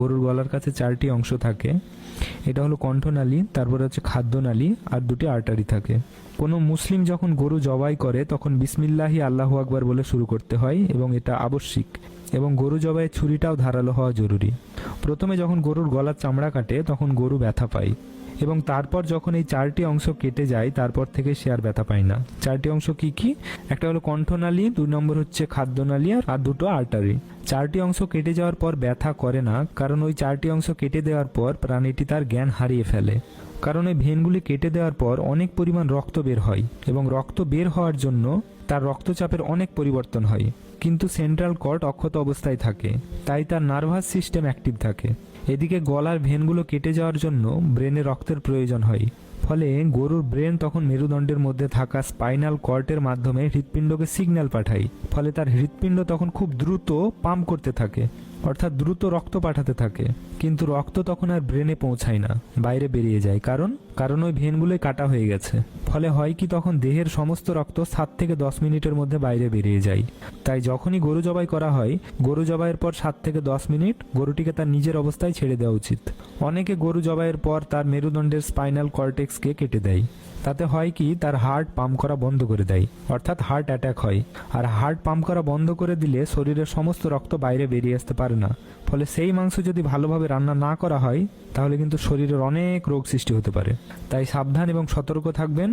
গরুর গলার কাছে 4টি অংশ থাকে। এটা হলো কণ্ঠনালী, তারপরে হচ্ছে খাদ্যনালী, আর 2টি আর্টারি থাকে। কোনো মুসলিম যখন গরু জবাই করে তখন বিসমিল্লাহি আল্লাহু আকবার বলে শুরু করতে হয় এবং এটা আবশ্যিক। এবং গরু জবাইয়ের ছুরিটাও ধারালো হওয়া জরুরি। প্রথমে যখন গরুর গলার চামড়া কাটে তখন গরু ব্যথা পায়, এবং তারপর যখন এই 4টি অংশ কেটে যায় তারপর থেকে সে আর ব্যথা পায় না। 4টি অংশ কি কি? একটা হলো কণ্ঠনালী, 2 নম্বর হচ্ছে খাদ্যনালী, আর 2টো আর্টারি। 4টি অংশ কেটে যাওয়ার পর ব্যথা করে না, কারণ ওই 4টি অংশ কেটে দেওয়ার পর প্রাণীটি তার জ্ঞান হারিয়ে ফেলে। কারণ ওই ভেনগুলি কেটে দেওয়ার পর অনেক পরিমাণ রক্ত বের হয়, এবং রক্ত বের হওয়ার জন্য তার রক্তচাপের অনেক পরিবর্তন হয়, কিন্তু সেন্ট্রাল কর্ড অক্ষত অবস্থায় থাকে, তাই তার নার্ভাস সিস্টেম অ্যাক্টিভ থাকে। এদিকে গলার ভেনগুলো কেটে যাওয়ার জন্য ব্রেনে রক্তের প্রয়োজন হয়, ফলে গরুর ব্রেন তখন মেরুদণ্ডের মধ্যে থাকা স্পাইনাল কর্ডের মাধ্যমে হৃৎপিণ্ডকে সিগন্যাল পাঠায়, ফলে তার হৃৎপিণ্ড তখন খুব দ্রুত পাম্প করতে থাকে, অর্থাৎ দ্রুত রক্ত পাঠাতে থাকে। কিন্তু রক্ত তখন আর ব্রেনে পৌঁছায় না, বাইরে বেরিয়ে যায়। কারণ ওই ভেনগুলোই কাটা হয়ে গেছে। ফলে হয় কি, তখন দেহের সমস্ত রক্ত 7 থেকে 10 মিনিটের মধ্যে বাইরে বেরিয়ে যায়। তাই যখনই গরু জবাই করা হয়, গরু জবাইয়ের পর 7 থেকে 10 মিনিট গরুটিকে তার নিজের অবস্থায় ছেড়ে দেওয়া উচিত। অনেকে গরু জবাইয়ের পর তার মেরুদণ্ডের স্পাইনাল কর্টেক্সকে কেটে দেয়। তাতে হয় কি, তার হার্ট পাম্প করা বন্ধ করে দেয়, অর্থাৎ হার্ট অ্যাটাক হয়। আর হার্ট পাম্প করা বন্ধ করে দিলে শরীরের সমস্ত রক্ত বাইরে বেরিয়ে আসতে পারে না। ফলে সেই মাংস যদি ভালোভাবে রান্না না করা হয় তাহলে কিন্তু শরীরের অনেক রোগ সৃষ্টি হতে পারে। তাই সাবধান এবং সতর্ক থাকবেন।